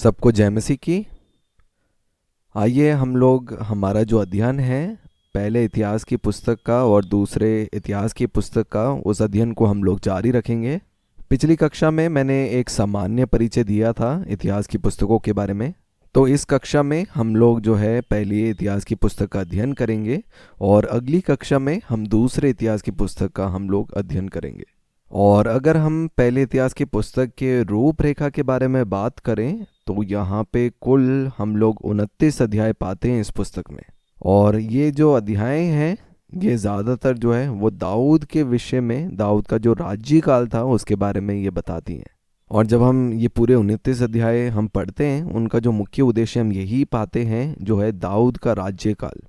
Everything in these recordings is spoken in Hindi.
सबको जय मसीह की। आइए हम लोग हमारा जो अध्ययन है पहले इतिहास की पुस्तक का और दूसरे इतिहास की पुस्तक का, उस अध्ययन को हम लोग जारी रखेंगे। पिछली कक्षा में मैंने एक सामान्य परिचय दिया था इतिहास की पुस्तकों के बारे में। तो इस कक्षा में हम लोग जो है पहली इतिहास की पुस्तक का अध्ययन करेंगे और अगली कक्षा में हम दूसरे इतिहास की पुस्तक का हम लोग अध्ययन करेंगे। और अगर हम पहले इतिहास की पुस्तक के रूपरेखा के बारे में बात करें तो यहाँ पे कुल हम लोग 29 अध्याय पाते हैं इस पुस्तक में। और ये जो अध्याय हैं ये ज़्यादातर जो है वो दाऊद के विषय में, दाऊद का जो राज्यकाल था उसके बारे में ये बताती हैं। और जब हम ये पूरे 29 अध्याय हम पढ़ते हैं उनका जो मुख्य उद्देश्य हम यही पाते हैं जो है दाऊद का राज्यकाल।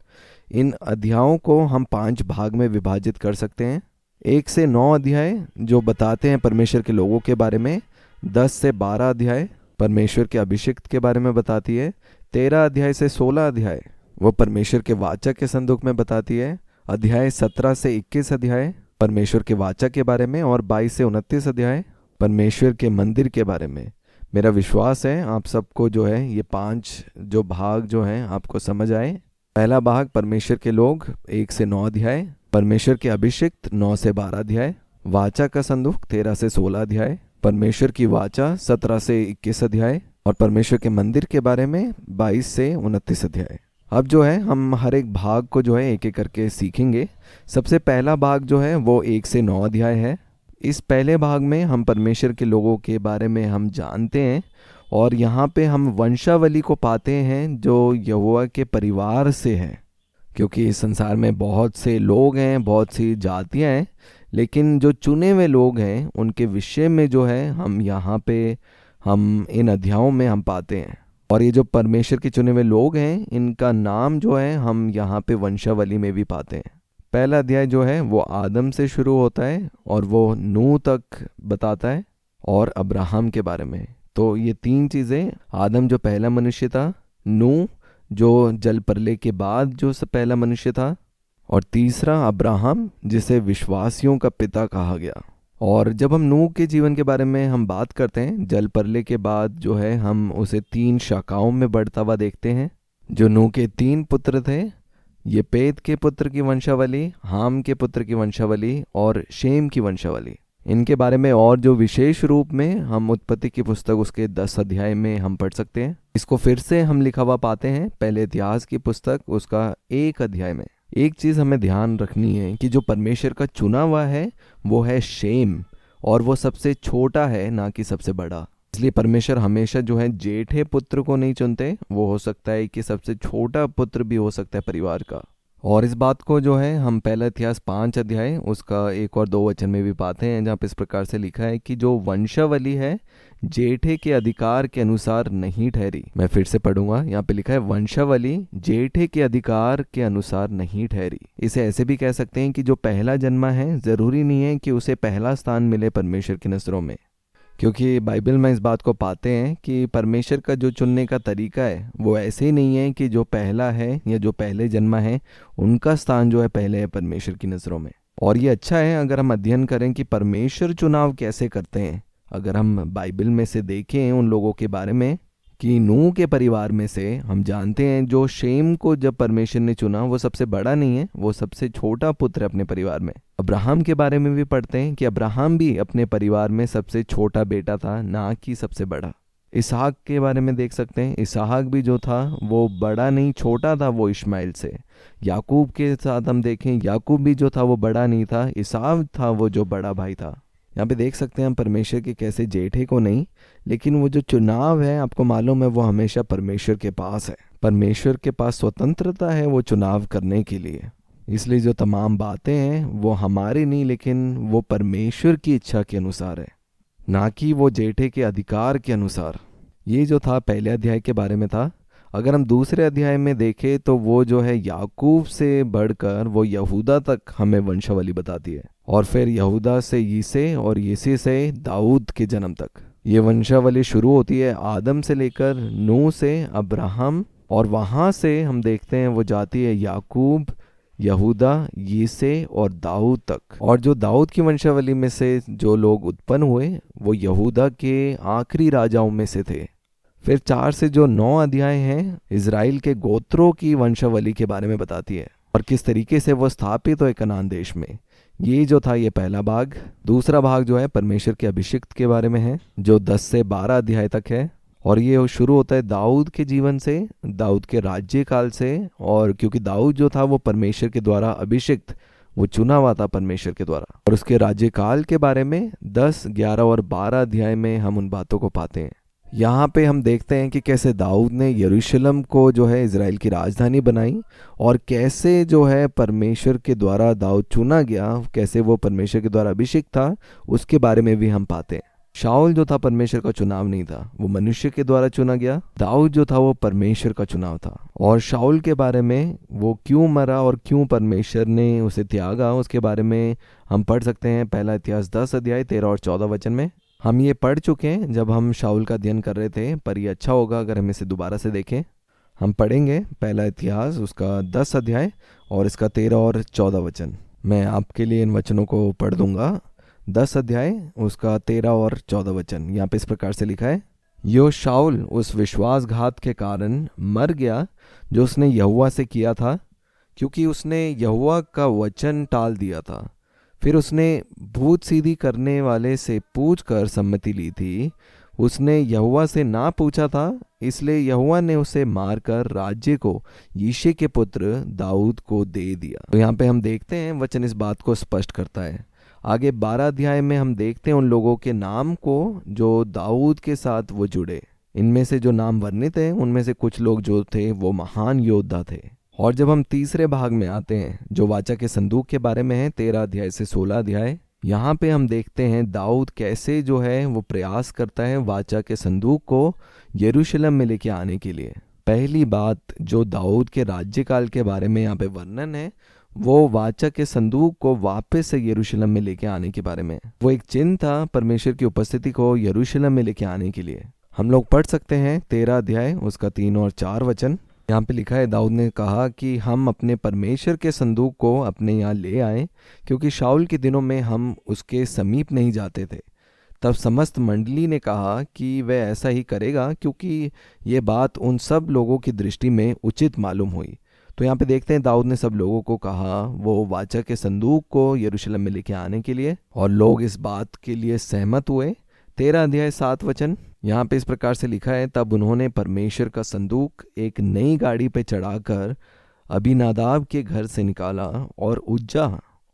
इन अध्यायों को हम 5 भाग में विभाजित कर सकते हैं। 1 से 9 अध्याय जो बताते हैं परमेश्वर के लोगों के बारे में। 10 से 12 अध्याय परमेश्वर के अभिषिक्त के बारे में बताती है। 13 अध्याय से 16 अध्याय वो परमेश्वर के वाचा के संदूक में बताती है। अध्याय 17 से 21 अध्याय परमेश्वर के वाचा के बारे में। और 22 से 29 अध्याय परमेश्वर के मंदिर के बारे में। मेरा विश्वास है आप सबको जो है ये 5 जो भाग जो हैं आपको समझ आए। पहला भाग परमेश्वर के लोग 1 से 9 अध्याय, परमेश्वर के अभिषिक्त 9 से 12 अध्याय, वाचा का संदूक 13 से 16 अध्याय, परमेश्वर की वाचा 17 से 21 अध्याय और परमेश्वर के मंदिर के बारे में 22 से 29 अध्याय। अब जो है हम हर एक भाग को जो है एक एक करके सीखेंगे। सबसे पहला भाग जो है वो 1 से 9 अध्याय है। इस पहले भाग में हम परमेश्वर के लोगों के बारे में हम जानते हैं और यहाँ पे हम वंशावली को पाते हैं जो यहोवा के परिवार से है। क्योंकि इस संसार में बहुत से लोग हैं, बहुत सी जातियाँ हैं, लेकिन जो चुने हुए लोग हैं उनके विषय में जो है हम यहाँ पे हम इन अध्यायों में हम पाते हैं। और ये जो परमेश्वर के चुने हुए लोग हैं इनका नाम जो है हम यहाँ पे वंशावली में भी पाते हैं। पहला अध्याय जो है वो आदम से शुरू होता है और वो नूह तक बताता है और अब्राहम के बारे में। तो ये 3 चीज़ें, आदम जो पहला मनुष्य था, नूह जो जल प्रलय के बाद जो पहला मनुष्य था, और तीसरा अब्राहम जिसे विश्वासियों का पिता कहा गया। और जब हम नूह के जीवन के बारे में हम बात करते हैं, जल प्रलय के बाद जो है हम उसे 3 शाखाओं में बढ़ता हुआ देखते हैं। जो नूह के 3 पुत्र थे, ये पेत के पुत्र की वंशावली, हाम के पुत्र की वंशावली और शेम की वंशावली, इनके बारे में और जो विशेष रूप में हम उत्पत्ति की पुस्तक उसके 10 अध्याय में हम पढ़ सकते हैं। इसको फिर से हम लिखा हुआ पाते हैं पहले इतिहास की पुस्तक उसका 1 अध्याय में। एक चीज़ हमें ध्यान रखनी है कि जो परमेश्वर का चुना हुआ है वो है शेम, और वो सबसे छोटा है ना कि सबसे बड़ा। इसलिए परमेश्वर हमेशा जो है जेठे पुत्र को नहीं चुनते, वो हो सकता है कि सबसे छोटा पुत्र भी हो सकता है परिवार का। और इस बात को जो है हम पहला इतिहास 5 अध्याय उसका 1 और 2 वचन में भी पाते हैं, जहाँ पे इस प्रकार से लिखा है कि जो वंशावली है जेठे के अधिकार के अनुसार नहीं ठहरी। मैं फिर से पढ़ूंगा, यहाँ पे लिखा है वंशावली जेठे के अधिकार के अनुसार नहीं ठहरी। इसे ऐसे भी कह सकते हैं कि जो पहला जन्मा है जरूरी नहीं है कि उसे पहला स्थान मिले परमेश्वर की नजरों में। क्योंकि बाइबल में इस बात को पाते हैं कि परमेश्वर का जो चुनने का तरीका है वो ऐसे ही नहीं है कि जो पहला है या जो पहले जन्मा है उनका स्थान जो है पहले है परमेश्वर की नज़रों में। और ये अच्छा है अगर हम अध्ययन करें कि परमेश्वर चुनाव कैसे करते हैं। अगर हम बाइबल में से देखें उन लोगों के बारे में कि नूह के परिवार में से हम जानते हैं जो शेम को जब परमेश्वर ने चुना वो सबसे बड़ा नहीं है, वो सबसे छोटा पुत्र है अपने परिवार में। अब्राहम के बारे में भी पढ़ते हैं कि अब्राहम भी अपने परिवार में सबसे छोटा बेटा था, ना कि सबसे बड़ा। इसहाक के बारे में देख सकते हैं, इसहाक भी जो था वो बड़ा नहीं छोटा था वो इश्माइल से। याकूब के साथ हम देखें, याकूब भी जो था वो बड़ा नहीं था, ईसाव था वो जो बड़ा भाई था। यहाँ पे देख सकते हैं हम परमेश्वर के कैसे जेठे को नहीं, लेकिन वो जो चुनाव है आपको मालूम है वो हमेशा परमेश्वर के पास है। परमेश्वर के पास स्वतंत्रता है वो चुनाव करने के लिए। इसलिए जो तमाम बातें हैं वो हमारी नहीं, लेकिन वो परमेश्वर की इच्छा के अनुसार है, ना कि वो जेठे के अधिकार के अनुसार। ये जो था पहले अध्याय के बारे में था। अगर हम दूसरे अध्याय में देखें तो वो जो है याकूब से बढ़कर वो यहूदा तक हमें वंशावली बताती है, और फिर यहूदा से यीसे और यीसे से दाऊद के जन्म तक ये वंशावली शुरू होती है। आदम से लेकर नूह से अब्राहम, और वहाँ से हम देखते हैं वो जाती है याकूब, यहूदा, यीसे और दाऊद तक। और जो दाऊद की वंशावली में से जो लोग उत्पन्न हुए वो यहूदा के आखिरी राजाओं में से थे। फिर 4 से जो 9 अध्याय हैं इज़राइल के गोत्रों की वंशावली के बारे में बताती है और किस तरीके से वो स्थापित हुए कनान देश में। ये जो था ये पहला भाग। दूसरा भाग जो है परमेश्वर के अभिषिक्त के बारे में है, जो 10 से 12 अध्याय तक है। और ये शुरू होता है दाऊद के जीवन से, दाऊद के राज्य काल से। और क्योंकि दाऊद जो था वो परमेश्वर के द्वारा अभिषिक्त, वो चुना हुआ था परमेश्वर के द्वारा। और उसके राज्यकाल के बारे में 10, 11 और 12 अध्याय में हम उन बातों को पाते हैं। यहाँ पे हम देखते हैं कि कैसे दाऊद ने यरूशलेम को जो है इज़राइल की राजधानी बनाई और कैसे जो है परमेश्वर के द्वारा दाऊद चुना गया, कैसे वो परमेश्वर के द्वारा अभिषेक था, उसके बारे में भी हम पाते हैं। शाऊल जो था परमेश्वर का चुनाव नहीं था, वो मनुष्य के द्वारा चुना गया। दाऊद जो था वो परमेश्वर का चुनाव था। और शाऊल के बारे में, वो क्यों मरा और क्यों परमेश्वर ने उसे त्यागा, उसके बारे में हम पढ़ सकते हैं पहला इतिहास 10 अध्याय 13 और 14 वचन में। हम ये पढ़ चुके हैं जब हम शाऊल का अध्ययन कर रहे थे, पर ये अच्छा होगा अगर हम इसे दोबारा से देखें। हम पढ़ेंगे पहला इतिहास उसका 10 अध्याय और इसका 13 और 14 वचन। मैं आपके लिए इन वचनों को पढ़ दूंगा। 10 अध्याय उसका 13 और 14 वचन यहाँ पे इस प्रकार से लिखा है। यो शाऊल उस विश्वासघात के कारण मर गया जो उसने यहोवा से किया था, क्योंकि उसने यहोवा का वचन टाल दिया था। फिर उसने भूत सीधी करने वाले से पूछकर सम्मति ली थी। उसने यहोवा से ना पूछा था, इसलिए यहोवा ने उसे मारकर राज्य को यिशै के पुत्र दाऊद को दे दिया। तो यहाँ पे हम देखते हैं वचन इस बात को स्पष्ट करता है। आगे 12 अध्याय में हम देखते हैं उन लोगों के नाम को जो दाऊद के साथ वो जुड़े। इनमें से जो नाम वर्णित हैं उनमें से कुछ लोग जो थे वो महान योद्धा थे। और जब हम तीसरे भाग में आते हैं जो वाचा के संदूक के बारे में है, 13 अध्याय से 16 अध्याय, यहाँ पे हम देखते हैं दाऊद कैसे जो है वो प्रयास करता है वाचा के संदूक को यरूशलेम में लेके आने के लिए। पहली बात जो दाऊद के राज्यकाल के बारे में यहाँ पे वर्णन है, वो वाचा के संदूक को वापस से यरूशलेम में लेके आने के बारे में। वो एक चिन्ह था परमेश्वर की उपस्थिति को यरूशलेम में लेके आने के लिए। हम लोग पढ़ सकते हैं 13 अध्याय उसका 3 और 4 वचन। यहाँ पे लिखा है, दाऊद ने कहा कि हम अपने परमेश्वर के संदूक को अपने यहाँ ले आए, क्योंकि शाऊल के दिनों में हम उसके समीप नहीं जाते थे। तब समस्त मंडली ने कहा कि वह ऐसा ही करेगा, क्योंकि ये बात उन सब लोगों की दृष्टि में उचित मालूम हुई। तो यहाँ पे देखते हैं दाऊद ने सब लोगों को कहा वो वाचा के संदूक को यरूशलेम में लेके आने के लिए, और लोग इस बात के लिए सहमत हुए। 13 अध्याय 7 वचन यहाँ पे इस प्रकार से लिखा है, तब उन्होंने परमेश्वर का संदूक एक नई गाड़ी पे चढ़ाकर अबीनादाब के घर से निकाला और उज्जा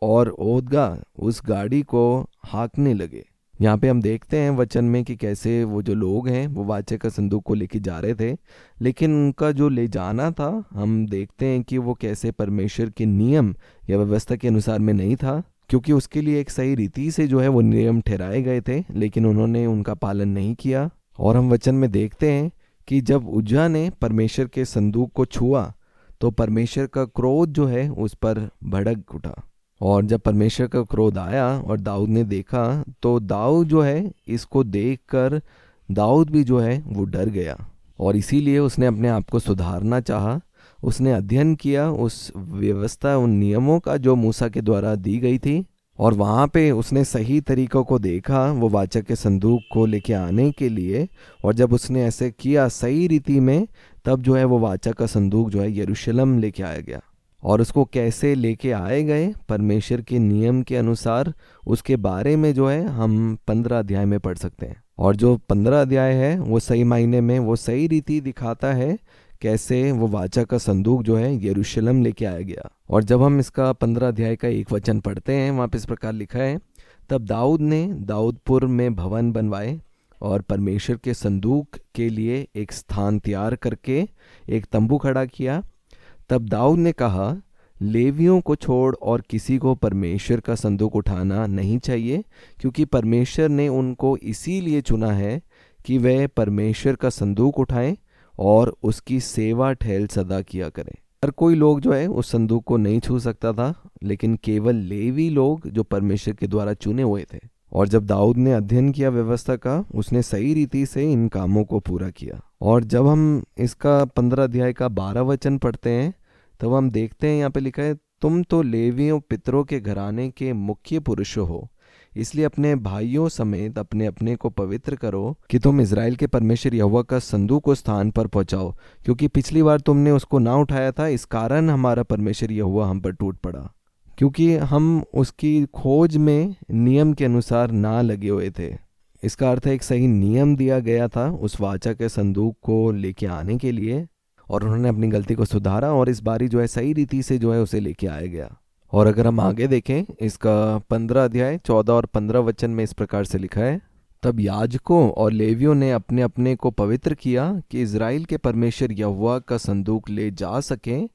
और ओदगा उस गाड़ी को हाँकने लगे। यहाँ पे हम देखते हैं वचन में कि कैसे वो जो लोग हैं वो वाचा का संदूक को लेके जा रहे थे, लेकिन उनका जो ले जाना था हम देखते हैं कि वो कैसे परमेश्वर के नियम या व्यवस्था के अनुसार में नहीं था, क्योंकि उसके लिए एक सही रीति से जो है वो नियम ठहराए गए थे, लेकिन उन्होंने उनका पालन नहीं किया। और हम वचन में देखते हैं कि जब उज्जा ने परमेश्वर के संदूक को छुआ तो परमेश्वर का क्रोध जो है उस पर भड़क उठा। और जब परमेश्वर का क्रोध आया और दाऊद ने देखा, तो दाऊद जो है इसको देखकर दाऊद भी जो है वो डर गया, और इसीलिए उसने अपने आप को सुधारना चाहा। उसने अध्ययन किया उस व्यवस्था, उन नियमों का जो मूसा के द्वारा दी गई थी, और वहाँ पे उसने सही तरीकों को देखा वो वाचा के संदूक को लेके आने के लिए। और जब उसने ऐसे किया सही रीति में, तब जो है वो वाचा का संदूक जो है यरूशलेम लेके आया गया। और उसको कैसे लेके आए गए परमेश्वर के नियम के अनुसार, उसके बारे में जो है हम 15 अध्याय में पढ़ सकते हैं। और जो 15 अध्याय है वो सही मायने में वो सही रीति दिखाता है कैसे वो वाचा का संदूक जो है यरूशलेम लेके आया गया। और जब हम इसका 15 अध्याय का एक वचन पढ़ते हैं, वहाँ पे इस प्रकार लिखा है, तब दाऊद ने दाऊदपुर में भवन बनवाए और परमेश्वर के संदूक के लिए एक स्थान तैयार करके एक तंबू खड़ा किया। तब दाऊद ने कहा, लेवियों को छोड़ और किसी को परमेश्वर का संदूक उठाना नहीं चाहिए, क्योंकि परमेश्वर ने उनको इसीलिए चुना है कि वे परमेश्वर का संदूक उठाएं और उसकी सेवा ठहल सदा किया करें। हर कोई लोग जो है उस संदूक को नहीं छू सकता था, लेकिन केवल लेवी लोग जो परमेश्वर के द्वारा चुने हुए थे। और जब दाऊद ने अध्ययन किया व्यवस्था का, उसने सही रीति से इन कामों को पूरा किया। और जब हम इसका 15 अध्याय का 12 वचन पढ़ते हैं, तब हम देखते हैं यहाँ पे लिखा है, तुम तो लेवियों पितरों के घराने के मुख्य पुरुष हो, इसलिए अपने भाइयों समेत अपने अपने को पवित्र करो कि तुम इज़राइल के परमेश्वर यहोवा का संदूक को स्थान पर पहुंचाओ, क्योंकि पिछली बार तुमने उसको ना उठाया था, इस कारण हमारा परमेश्वर यहोवा हम पर टूट पड़ा, क्योंकि हम उसकी खोज में नियम के अनुसार ना लगे हुए थे। इसका अर्थ है एक सही नियम दिया गया था उस वाचा के संदूक को लेके आने के लिए, और उन्होंने अपनी गलती को सुधारा और इस बारी जो है सही रीति से जो है उसे लेके आया गया। और अगर हम आगे देखें, इसका 15 अध्याय 14 और 15 वचन में इस प्रकार से लिखा है, तब याजकों और लेवियों ने अपने अपने को पवित्र किया कि इज़राइल के परमेश्वर यहोवा का संदूक ले जा सकें।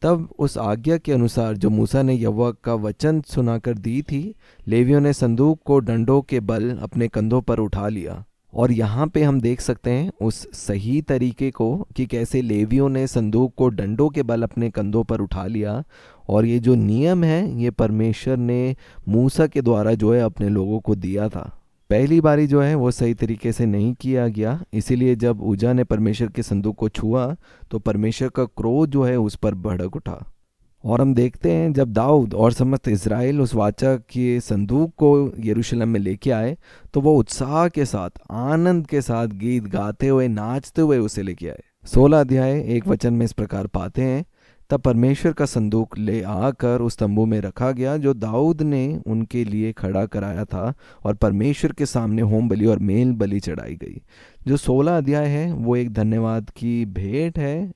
तब उस आज्ञा के अनुसार जो मूसा ने यहोवा का वचन सुनाकर दी थी, लेवियों ने संदूक को डंडों के बल अपने कंधों पर उठा लिया। और यहाँ पे हम देख सकते हैं उस सही तरीके को कि कैसे लेवियों ने संदूक को डंडों के बल अपने कंधों पर उठा लिया। और ये जो नियम है ये परमेश्वर ने मूसा के द्वारा जो है अपने लोगों को दिया था। पहली बारी जो है वो सही तरीके से नहीं किया गया, इसीलिए जब उज्जा ने परमेश्वर के संदूक को छुआ तो परमेश्वर का क्रोध जो है उस पर भड़क उठा। और हम देखते हैं जब दाऊद और समस्त इज़राइल उस वाचा के संदूक को यरूशलेम में लेके आए तो वो उत्साह के साथ, आनंद के साथ गीत गाते हुए, नाचते हुए उसे लेके आए। 16 अध्याय 1 वचन में इस प्रकार पाते हैं, तब परमेश्वर का संदूक ले आकर उस तंबू में रखा गया जो दाऊद ने उनके लिए खड़ा कराया था, और परमेश्वर के सामने होम बलि और मेल बलि चढ़ाई गई। जो 16 अध्याय है वो एक धन्यवाद की भेंट है,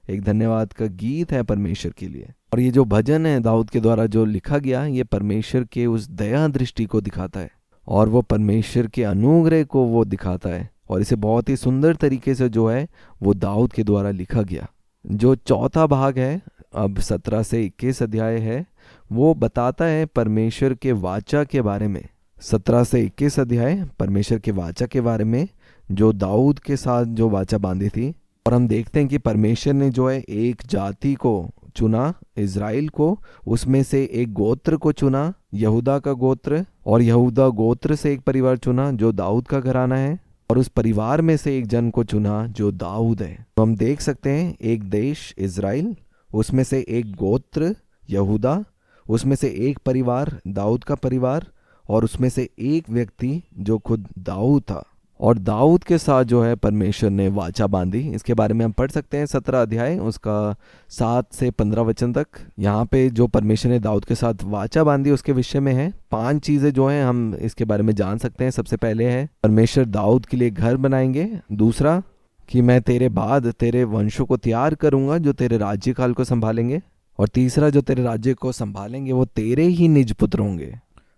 एक धन्यवाद का गीत है परमेश्वर के लिए। और ये जो भजन है दाऊद के द्वारा जो लिखा गया, ये परमेश्वर के उस दया दृष्टि को दिखाता है और वो परमेश्वर के अनुग्रह को वो दिखाता है, और इसे बहुत ही सुंदर तरीके से जो है वो दाऊद के द्वारा लिखा गया। जो चौथा भाग है, अब 17 से 21 अध्याय है, वो बताता है परमेश्वर के वाचा के बारे में। 17 से 21 अध्याय परमेश्वर के वाचा के बारे में, जो दाऊद के साथ जो वाचा बांधी थी। और हम देखते हैं कि परमेश्वर ने जो है एक जाति को चुना, इज़राइल को, उसमें से एक गोत्र को चुना, यहूदा का गोत्र, और यहूदा गोत्र से एक परिवार चुना जो दाऊद का घराना है, और उस परिवार में से एक जन को चुना जो दाऊद है। तो हम देख सकते हैं एक देश इज़राइल, उसमें से एक गोत्र यहूदा, उसमें से एक परिवार दाऊद का परिवार, और उसमें से एक व्यक्ति जो खुद दाऊद था। और दाऊद के साथ जो है परमेश्वर ने वाचा बांधी। इसके बारे में हम पढ़ सकते हैं 17 अध्याय उसका 7 से 15 वचन तक। यहाँ पे जो परमेश्वर ने दाऊद के साथ वाचा बांधी उसके विषय में है। 5 चीज़ें जो हैं हम इसके बारे में जान सकते हैं। सबसे पहले है परमेश्वर दाऊद के लिए घर बनाएंगे। दूसरा कि मैं तेरे बाद तेरे वंशों को तैयार करूँगा जो तेरे राज्यकाल को संभालेंगे। और तीसरा जो तेरे राज्य को संभालेंगे वो तेरे ही निज पुत्र होंगे।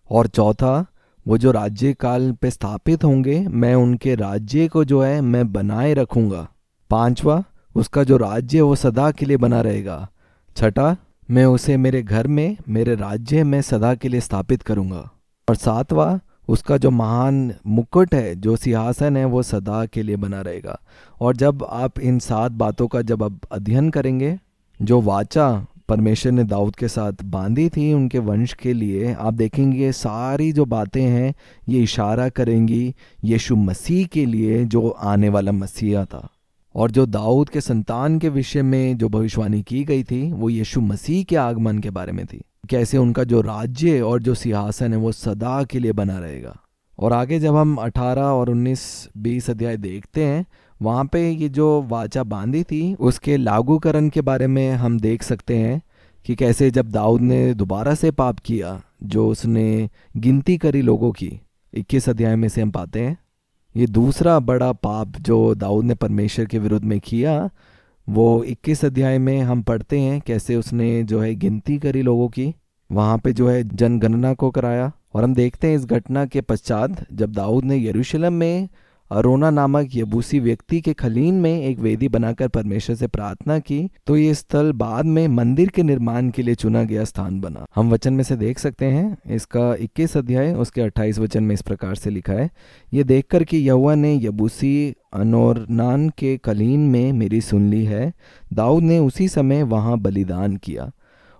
और चौथा वो जो राज्य काल पे स्थापित होंगे मैं उनके राज्य को जो है मैं बनाए रखूंगा। 5वां उसका जो राज्य वो सदा के लिए बना रहेगा। 6ठा मैं उसे मेरे घर में मेरे राज्य में सदा के लिए स्थापित करूंगा। और 7वां उसका जो महान मुकुट है, जो सिंहासन है, वो सदा के लिए बना रहेगा। और जब आप इन 7 बातों का जब आप अध्ययन करेंगे, जो वाचा परमेश्वर ने दाऊद के साथ बांधी थी उनके वंश के लिए, आप देखेंगे सारी जो बातें हैं ये इशारा करेंगी यीशु मसीह के लिए जो आने वाला मसीहा था। और जो दाऊद के संतान के विषय में जो भविष्यवाणी की गई थी वो यीशु मसीह के आगमन के बारे में थी, कैसे उनका जो राज्य और जो सिंहासन है वो सदा के लिए बना रहेगा। और आगे जब हम 18 और 19-20 अध्याय देखते हैं, वहाँ पे ये जो वाचा बांधी थी उसके लागूकरण के बारे में हम देख सकते हैं कि कैसे जब दाऊद ने दोबारा से पाप किया, जो उसने गिनती करी लोगों की, 21 अध्याय में से हम पाते हैं। ये दूसरा बड़ा पाप जो दाऊद ने परमेश्वर के विरुद्ध में किया, वो 21 अध्याय में हम पढ़ते हैं कैसे उसने जो है गिनती करी लोगों की, वहाँ पे जो है जनगणना को कराया। और हम देखते हैं इस घटना के पश्चात जब दाऊद ने यरूशलेम में अरोना नामक यबूसी व्यक्ति के खलीन में एक वेदी बनाकर परमेश्वर से प्रार्थना की, तो ये स्थल बाद में मंदिर के निर्माण के लिए चुना गया स्थान बना। हम वचन में से देख सकते हैं इसका 21 अध्याय उसके 28 वचन में इस प्रकार से लिखा है, ये देखकर कि यहोवा ने यबूसी अनोरनान के खलीन में मेरी सुन ली है, दाऊद ने उसी समय वहाँ बलिदान किया।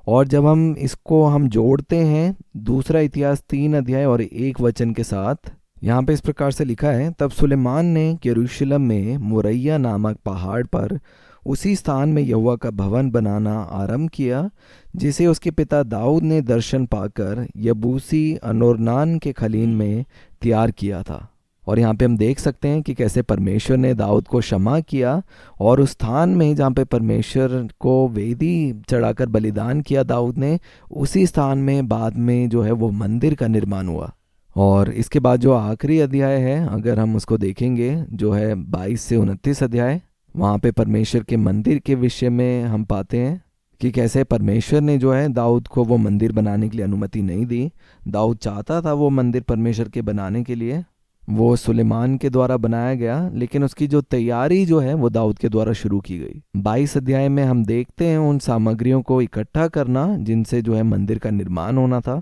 और जब हम जोड़ते हैं दूसरा इतिहास 3 अध्याय और 1 वचन के साथ, यहाँ पे इस प्रकार से लिखा है, तब सुलेमान ने यरूशलेम में मोरैया नामक पहाड़ पर उसी स्थान में यहोवा का भवन बनाना आरंभ किया, जिसे उसके पिता दाऊद ने दर्शन पाकर यबूसी अनोरनान के खलीन में तैयार किया था। और यहाँ पे हम देख सकते हैं कि कैसे परमेश्वर ने दाऊद को क्षमा किया, और उस स्थान में जहाँ पे परमेश्वर को वेदी चढ़ाकर बलिदान किया दाऊद ने, उसी स्थान में बाद में जो है वो मंदिर का निर्माण हुआ। और इसके बाद जो आखिरी अध्याय है, अगर हम उसको देखेंगे, जो है 22 से 29 अध्याय, वहाँ पे परमेश्वर के मंदिर के विषय में हम पाते हैं कि कैसे परमेश्वर ने जो है दाऊद को वो मंदिर बनाने के लिए अनुमति नहीं दी। दाऊद चाहता था वो मंदिर परमेश्वर के बनाने के लिए, वो सुलेमान के द्वारा बनाया गया, लेकिन उसकी जो तैयारी जो है वो दाऊद के द्वारा शुरू की गई। 22 अध्याय में हम देखते हैं उन सामग्रियों को इकट्ठा करना जिनसे जो है मंदिर का निर्माण होना था।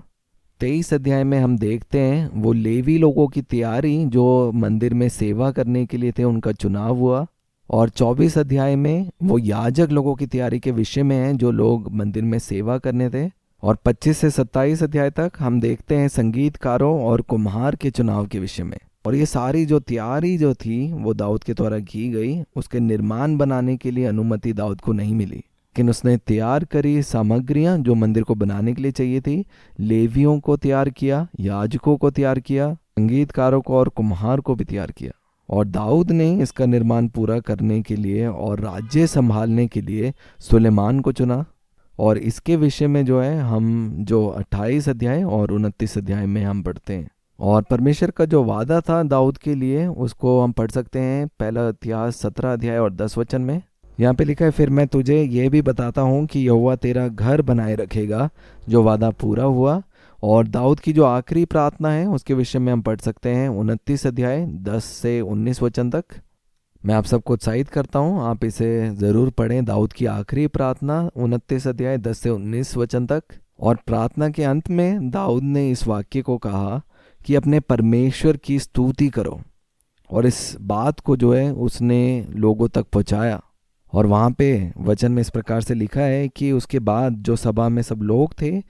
23 अध्याय में हम देखते हैं वो लेवी लोगों की तैयारी जो मंदिर में सेवा करने के लिए थे, उनका चुनाव हुआ। और 24 अध्याय में वो याजक लोगों की तैयारी के विषय में है जो लोग मंदिर में सेवा करने थे। और 25 से 27 अध्याय तक हम देखते हैं संगीतकारों और कुम्हार के चुनाव के विषय में। और ये सारी जो तैयारी जो थी वो दाऊद के द्वारा की गई। उसके निर्माण बनाने के लिए अनुमति दाऊद को नहीं मिली, लेकिन उसने तैयार करी सामग्रियां जो मंदिर को बनाने के लिए चाहिए थी। लेवियों को तैयार किया, याजकों को तैयार किया, संगीतकारों को और कुम्हार को भी तैयार किया। और दाऊद ने इसका निर्माण पूरा करने के लिए और राज्य संभालने के लिए सुलेमान को चुना। और इसके विषय में जो है हम जो 28 अध्याय और 29 अध्याय में हम पढ़ते हैं। और परमेश्वर का जो वादा था दाऊद के लिए, उसको हम पढ़ सकते हैं पहला इतिहास 17 अध्याय और 10 वचन में। यहाँ पे लिखा है, फिर मैं तुझे ये भी बताता हूँ कि यहोवा तेरा घर बनाए रखेगा। जो वादा पूरा हुआ। और दाऊद की जो आखिरी प्रार्थना है उसके विषय में हम पढ़ सकते हैं 29 अध्याय 10 से 19 वचन तक। मैं आप सबको उत्साहित करता हूँ, आप इसे ज़रूर पढ़ें। दाऊद की आखिरी प्रार्थना 29 अध्याय 10 से 19 वचन तक। और प्रार्थना के अंत में दाऊद ने इस वाक्य को कहा कि अपने परमेश्वर की स्तुति करो। और इस बात को जो है उसने लोगों तक पहुँचाया। और वहाँ पे वचन में इस प्रकार से लिखा है कि उसके बाद जो सभा में सब लोग थे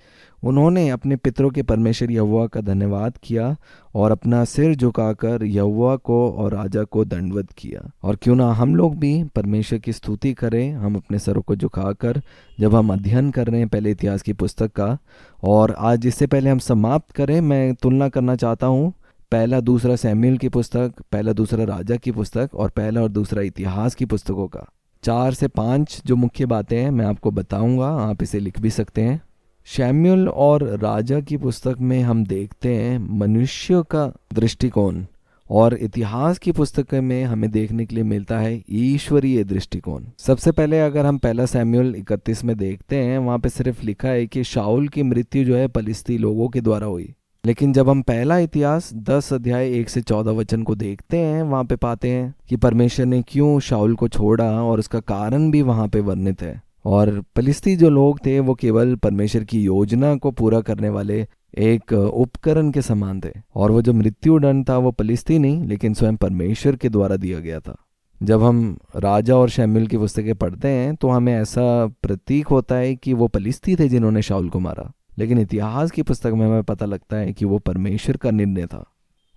उन्होंने अपने पितरों के परमेश्वर यहोवा का धन्यवाद किया और अपना सिर झुकाकर यहोवा को और राजा को दंडवत किया। और क्यों ना हम लोग भी परमेश्वर की स्तुति करें, हम अपने सरों को झुकाकर, जब हम अध्ययन कर रहे हैं पहले इतिहास की पुस्तक का। और आज इससे पहले हम समाप्त करें, मैं तुलना करना चाहता हूँ पहला दूसरा सैमुएल की पुस्तक, पहला दूसरा राजा की पुस्तक और पहला और दूसरा इतिहास की पुस्तकों का। 4 से 5 जो मुख्य बातें हैं मैं आपको बताऊंगा, आप इसे लिख भी सकते हैं। शमूएल और राजा की पुस्तक में हम देखते हैं मनुष्य का दृष्टिकोण, और इतिहास की पुस्तक में हमें देखने के लिए मिलता है ईश्वरीय दृष्टिकोण। सबसे पहले अगर हम पहला शमूएल 31 में देखते हैं, वहाँ पे सिर्फ लिखा है कि शाऊल की मृत्यु जो है फलिस्ती लोगों के द्वारा हुई। लेकिन जब हम पहला इतिहास 10 अध्याय 1 से 14 वचन को देखते हैं, वहाँ पे पाते हैं कि परमेश्वर ने क्यों शाऊल को छोड़ा और उसका कारण भी वहाँ पे वर्णित है। और फलिस्ती जो लोग थे वो केवल परमेश्वर की योजना को पूरा करने वाले एक उपकरण के समान थे। और वो जो मृत्यु दंड था वो फलिस्ती नहीं लेकिन स्वयं परमेश्वर के द्वारा दिया गया था। जब हम राजा और शमूएल की पुस्तकें पढ़ते हैं तो हमें ऐसा प्रतीक होता है कि वो फलिस्ती थे जिन्होंने शाऊल को मारा, लेकिन इतिहास की पुस्तक में हमें पता लगता है कि वो परमेश्वर का निर्णय था।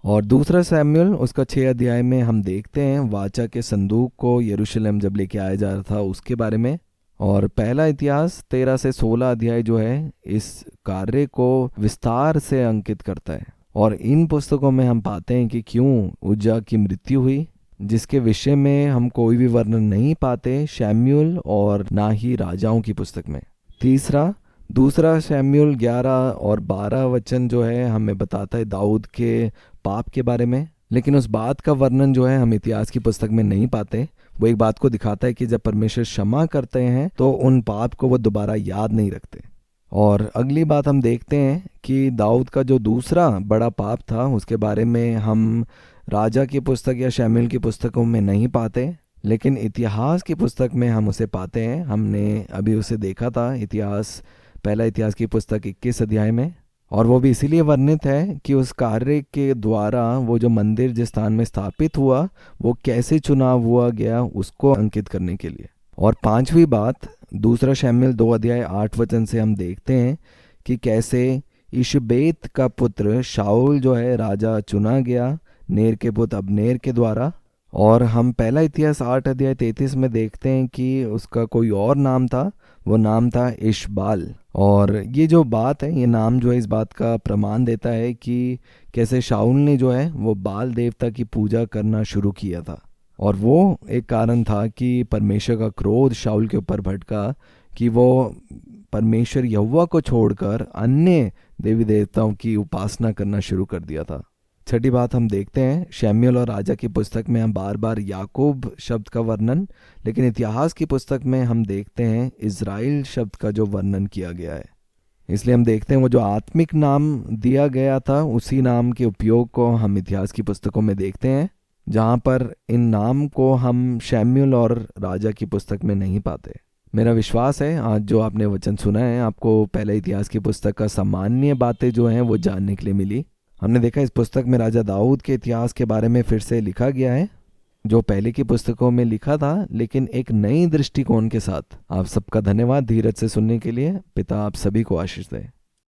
और दूसरा शमूएल उसका 6 अध्याय में हम देखते हैं वाचा के संदूक को यरूशलेम जब लेके आया जा रहा था उसके बारे में। और पहला इतिहास 13 से 16 अध्याय जो है इस कार्य को विस्तार से अंकित करता है। और इन पुस्तकों में हम पाते हैं कि क्यों उज्जा की मृत्यु हुई, जिसके विषय में हम कोई भी वर्णन नहीं पाते शमूएल और ना ही राजाओं की पुस्तक में। तीसरा दूसरा शमूएल 11 और 12 वचन जो है हमें बताता है दाऊद के पाप के बारे में, लेकिन उस बात का वर्णन जो है हम इतिहास की पुस्तक में नहीं पाते। वो एक बात को दिखाता है कि जब परमेश्वर क्षमा करते हैं तो उन पाप को वो दोबारा याद नहीं रखते। और अगली बात हम देखते हैं कि दाऊद का जो दूसरा बड़ा पाप था उसके बारे में हम राजा की पुस्तक या शमूएल की पुस्तकों में नहीं पाते, लेकिन इतिहास की पुस्तक में हम उसे पाते हैं। हमने अभी उसे देखा था इतिहास, पहला इतिहास की पुस्तक 21 अध्याय में। और वो भी इसीलिए वर्णित है कि उस कार्य के द्वारा वो जो मंदिर जिस स्थान में स्थापित हुआ वो कैसे चुनाव हुआ गया उसको अंकित करने के लिए। और पांचवी बात दूसरा शमूएल 2 अध्याय 8 वचन से हम देखते हैं कि कैसे इशबेत का पुत्र शाऊल जो है राजा चुना गया नेर के पुत्र अब्नेर के द्वारा। और हम पहला इतिहास 8 अध्याय 33 में देखते हैं कि उसका कोई और नाम था। वो नाम था इशबाल। और ये जो बात है, ये नाम जो है इस बात का प्रमाण देता है कि कैसे शाऊल ने जो है वो बाल देवता की पूजा करना शुरू किया था। और वो एक कारण था कि परमेश्वर का क्रोध शाऊल के ऊपर भड़का कि वो परमेश्वर यहोवा को छोड़कर अन्य देवी देवताओं की उपासना करना शुरू कर दिया था। छठी बात हम देखते हैं शमूएल और राजा की पुस्तक में हम बार बार याकूब शब्द का वर्णन, लेकिन इतिहास की पुस्तक में हम देखते हैं इज़राइल शब्द का जो वर्णन किया गया है। इसलिए हम देखते हैं वो जो आत्मिक नाम दिया गया था उसी नाम के उपयोग को हम इतिहास की पुस्तकों में देखते हैं, जहाँ पर इन नाम को हम शमूएल और राजा की पुस्तक में नहीं पाते। मेरा विश्वास है आज जो आपने वचन सुना है आपको पहले इतिहास की पुस्तक का सामान्य बातें जो हैं वो जानने के लिए मिली। हमने देखा इस पुस्तक में राजा दाऊद के इतिहास के बारे में फिर से लिखा गया है, जो पहले की पुस्तकों में लिखा था लेकिन एक नई दृष्टिकोण के साथ। आप सबका धन्यवाद धीरज से सुनने के लिए। पिता आप सभी को आशीष दे।